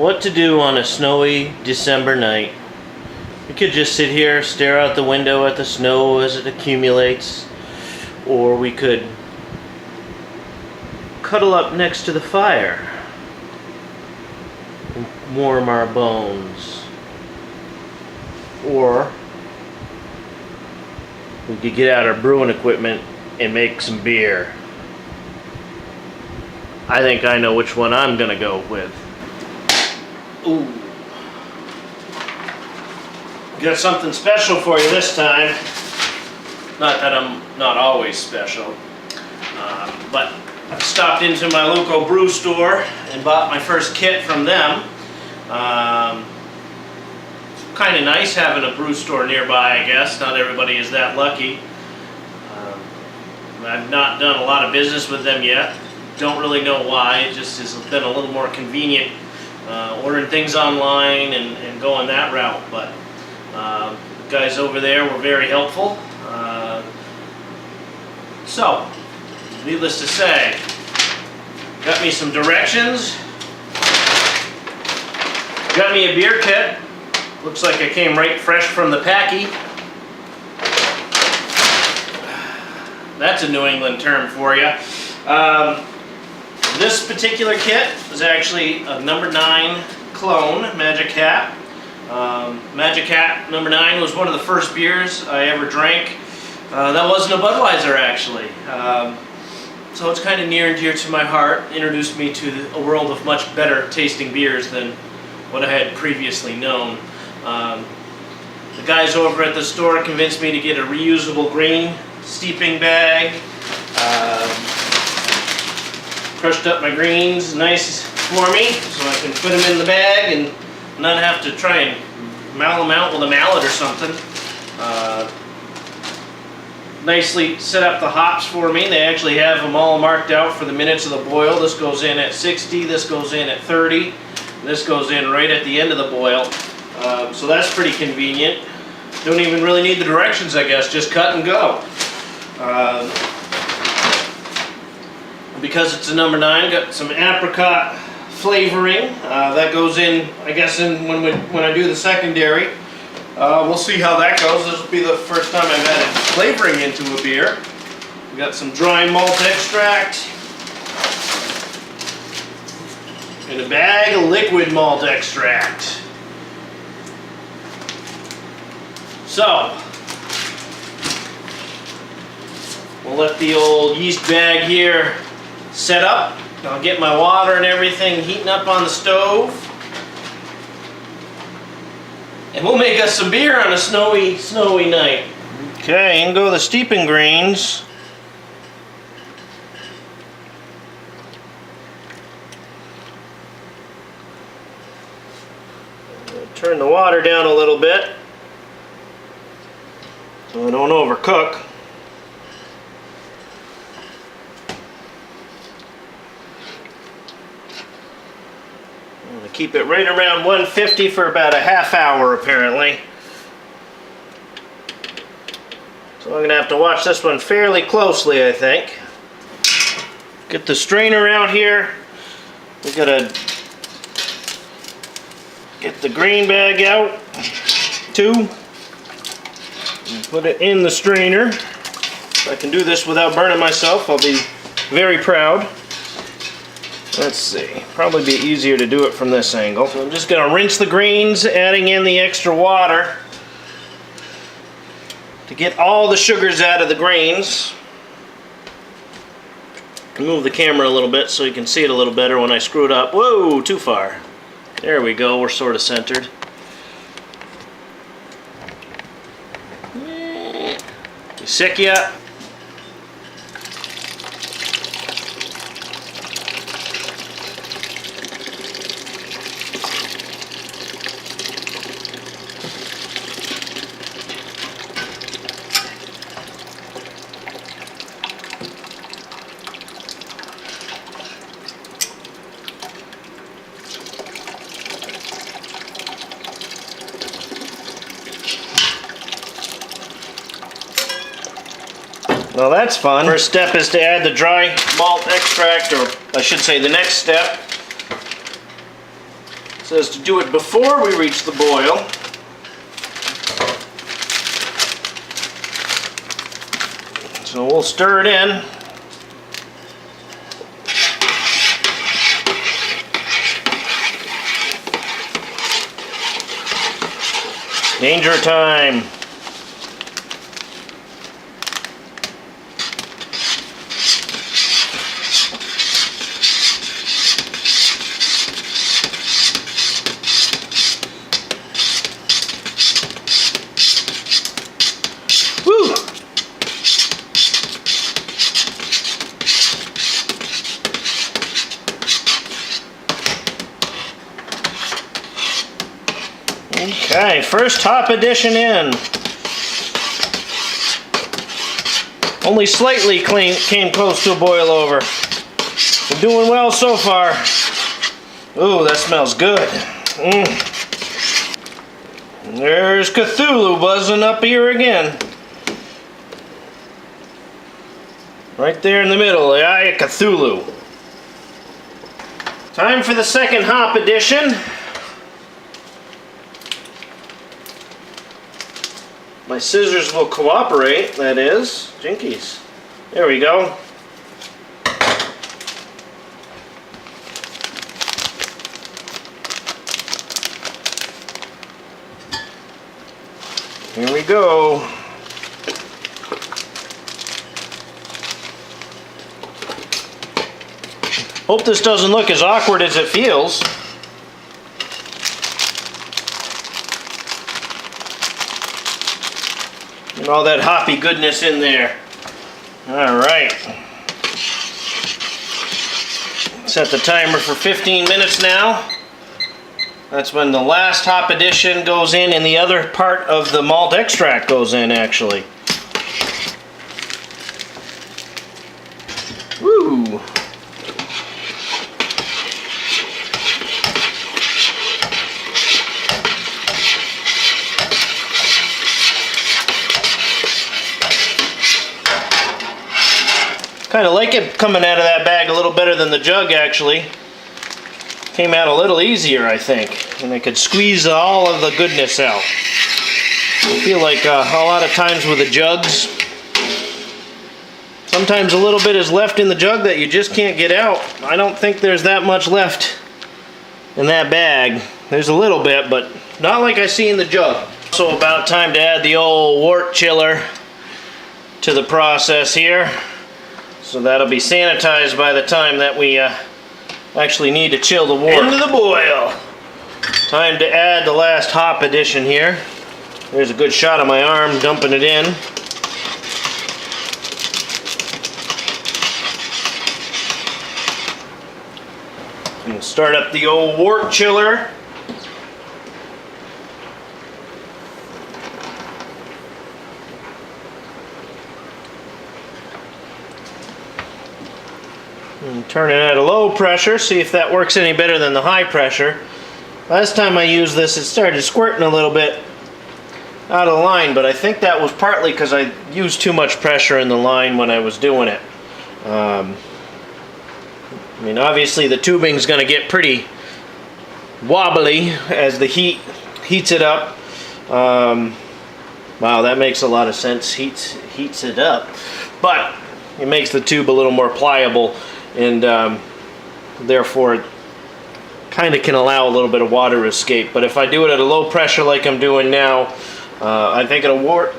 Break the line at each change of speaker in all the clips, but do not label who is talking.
What to do on a snowy December night. We could just sit here, stare out the window at the snow as it accumulates, or we could cuddle up next to the fire and warm our bones. Or we could get out our brewing equipment and make some beer. I think I know which one I'm gonna go with. Ooh. Got something special for you this time. Not that I'm not always special, but I stopped into my local brew store and bought my first kit from them. Kind of nice having a brew store nearby, I guess. Not everybody is that lucky. I've not done a lot of business with them yet. Don't really know why. It just has been a little more convenient ordering things online and going that route. But the guys over there were very helpful. So, needless to say, got me some directions. Got me a beer kit. Looks like it came right fresh from the packy. That's a New England term for you. This particular kit is actually a number 9 clone, Magic Hat. Magic Hat number 9 was one of the first beers I ever drank. That wasn't a Budweiser, actually. So it's kind of near and dear to my heart. Introduced me to a world of much better tasting beers than what I had previously known. The guys over at the store convinced me to get a reusable green steeping bag. Crushed up my greens nice for me so I can put them in the bag and not have to try and mallet them out with a mallet or something. Nicely set up the hops for me. They actually have them all marked out for the minutes of the boil. This goes in at 60, this goes in at 30, this goes in right at the end of the boil. So that's pretty convenient. Don't even really need the directions, I guess, just cut and go. Because it's a number 9, got some apricot flavoring. That goes in, I guess, when I do the secondary. We'll see how that goes. This will be the first time I've added flavoring into a beer. We got some dry malt extract and a bag of liquid malt extract. So, we'll let the old yeast bag here set up. I'll get my water and everything heating up on the stove. And we'll make us some beer on a snowy night. Okay, in go the steeping greens. Turn the water down a little bit so I don't overcook. I'm going to keep it right around 150 for about a half hour apparently. So I'm going to have to watch this one fairly closely, I think. Get the strainer out here. We got to get the green bag out too. And put it in the strainer. If I can do this without burning myself, I'll be very proud. Let's see, probably be easier to do it from this angle. So I'm just going to rinse the greens, adding in the extra water to get all the sugars out of the grains. Move the camera a little bit so you can see it a little better when I screw it up. Whoa, too far. There we go, we're sort of centered. You sick yet? Well, that's fun. First step is to add the dry malt extract, or I should say the next step is says to do it before we reach the boil. So we'll stir it in. Danger time. Woo! Okay, first hop addition in. Only slightly came close to a boil over. We're doing well so far. Ooh, that smells good. There's Cthulhu buzzing up here again. Right there in the middle, the Eye of Cthulhu. Time for the second hop addition. My scissors will cooperate, that is. Jinkies. There we go. Here we go. Hope this doesn't look as awkward as it feels. And all that hoppy goodness in there. Alright. Set the timer for 15 minutes now. That's when the last hop addition goes in and the other part of the malt extract goes in, actually. Woo! Kind of like it coming out of that bag a little better than the jug, actually. Came out a little easier, I think, and I could squeeze all of the goodness out. I feel like a lot of times with the jugs, sometimes a little bit is left in the jug that you just can't get out. I don't think there's that much left in that bag. There's a little bit, but not like I see in the jug. So about time to add the old wort chiller to the process here. So that'll be sanitized by the time that we actually need to chill the wort. Into the boil. Time to add the last hop addition here. There's a good shot of my arm dumping it in. And start up the old wort chiller. And turn it at a low pressure, see if that works any better than the high pressure. Last time I used this, it started squirting a little bit out of line, but I think that was partly because I used too much pressure in the line when I was doing it. I mean, obviously the tubing's going to get pretty wobbly as the heat heats it up. Wow, that makes a lot of sense. Heats it up, but it makes the tube a little more pliable, and therefore it kind of can allow a little bit of water escape. But if I do it at a low pressure like I'm doing now, I think it'll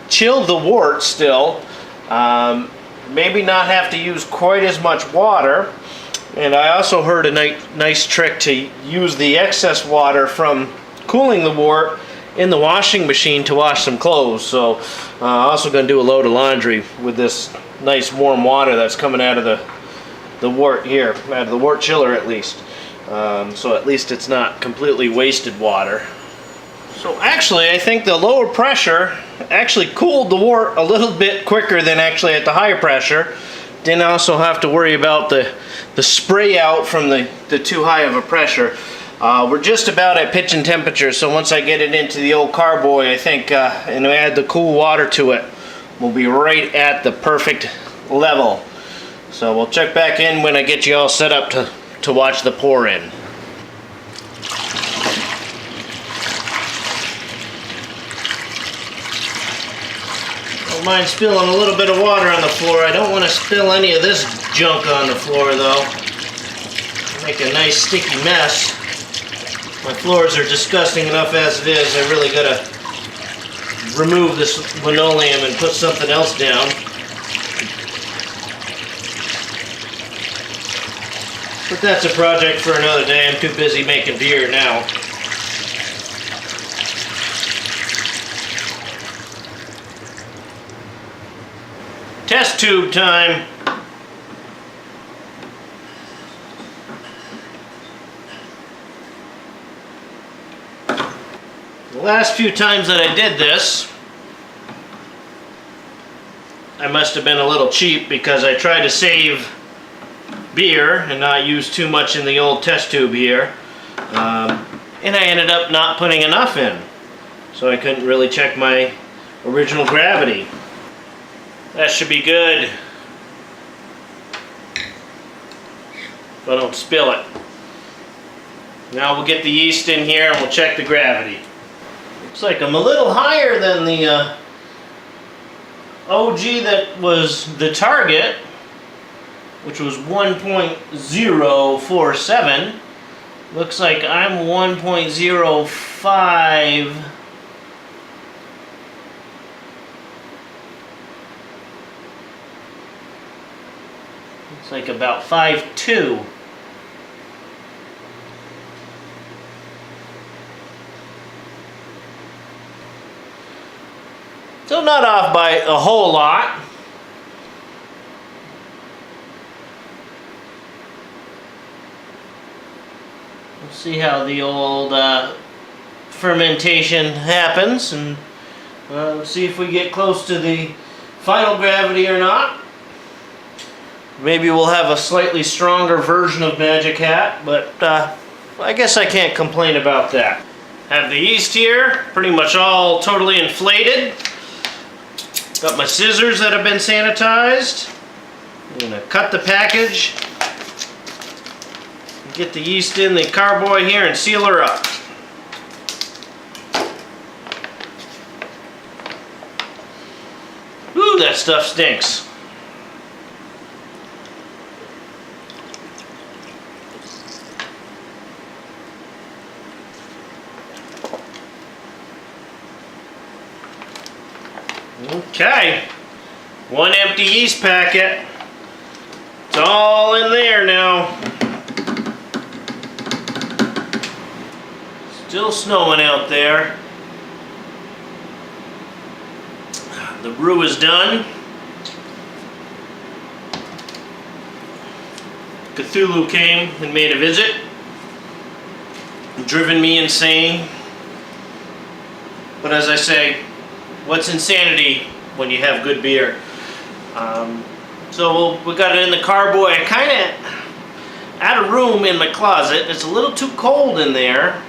chill the wort still. Maybe not have to use quite as much water. And I also heard a nice trick to use the excess water from cooling the wort in the washing machine to wash some clothes. So I'm also going to do a load of laundry with this nice warm water that's coming out of the wort here, out of the wort chiller at least. So at least it's not completely wasted water. So actually I think the lower pressure actually cooled the wort a little bit quicker than actually at the higher pressure. Didn't also have to worry about the spray out from the too high of a pressure. We're just about at pitching temperature, so once I get it into the old carboy, I think, and add the cool water to it, we'll be right at the perfect level. So we'll check back in when I get you all set up to watch the pour in. mind spilling a little bit of water on the floor. I don't want to spill any of this junk on the floor though. Make a nice sticky mess. My floors are disgusting enough as it is. I really gotta remove this linoleum and put something else down. But that's a project for another day. I'm too busy making beer now. Test tube time. The last few times that I did this, I must have been a little cheap because I tried to save beer and not use too much in the old test tube here. And I ended up not putting enough in. So I couldn't really check my original gravity. That should be good. But don't spill it. Now we'll get the yeast in here and we'll check the gravity. Looks like I'm a little higher than the OG that was the target, which was 1.047. Looks like I'm 1.05. Looks like about 5.2. So not off by a whole lot. We'll see how the old fermentation happens, and see if we get close to the final gravity or not. Maybe we'll have a slightly stronger version of Magic Hat, but I guess I can't complain about that. Have the yeast here, pretty much all totally inflated. Got my scissors that have been sanitized. I'm going to cut the package, get the yeast in the carboy here and seal her up. Ooh, that stuff stinks. Okay, one empty yeast packet. It's all in there now. Still snowing out there. The brew is done. Cthulhu came and made a visit. Driven me insane. But as I say, what's insanity when you have good beer? So we got it in the carboy. I kind of out of room in my closet. It's a little too cold in there.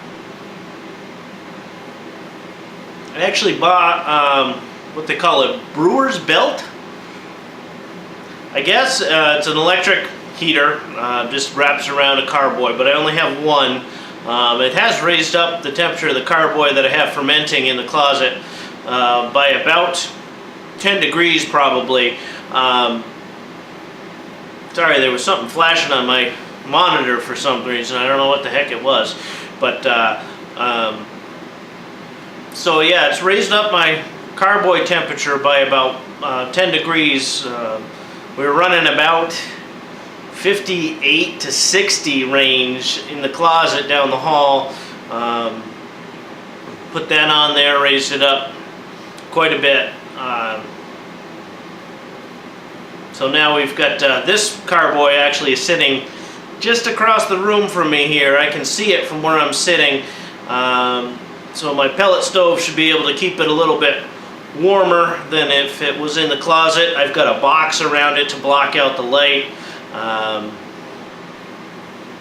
I actually bought what they call a brewer's belt. I guess it's an electric heater, just wraps around a carboy, but I only have one. It has raised up the temperature of the carboy that I have fermenting in the closet by about 10 degrees probably. Sorry, there was something flashing on my monitor for some reason. I don't know what the heck it was, but so yeah, it's raised up my carboy temperature by about 10 degrees. We were running about 58 to 60 range in the closet down the hall. Put that on there, raised it up quite a bit. So now we've got this carboy actually is sitting just across the room from me here. I can see it from where I'm sitting. So my pellet stove should be able to keep it a little bit warmer than if it was in the closet. I've got a box around it to block out the light.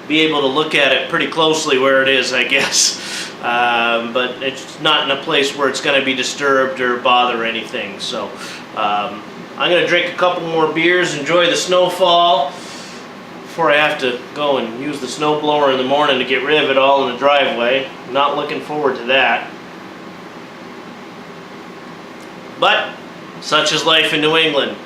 Be able to look at it pretty closely where it is, I guess. But it's not in a place where it's going to be disturbed or bother anything. So I'm going to drink a couple more beers, enjoy the snowfall before I have to go and use the snow blower in the morning to get rid of it all in the driveway. Not looking forward to that. But such is life in New England.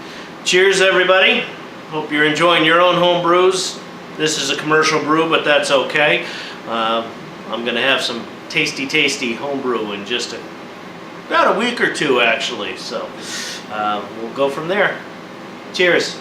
Cheers, everybody. Hope you're enjoying your own home brews. This is a commercial brew, but that's okay. I'm gonna have some tasty home brew in just about a week or two, actually. So we'll go from there. Cheers.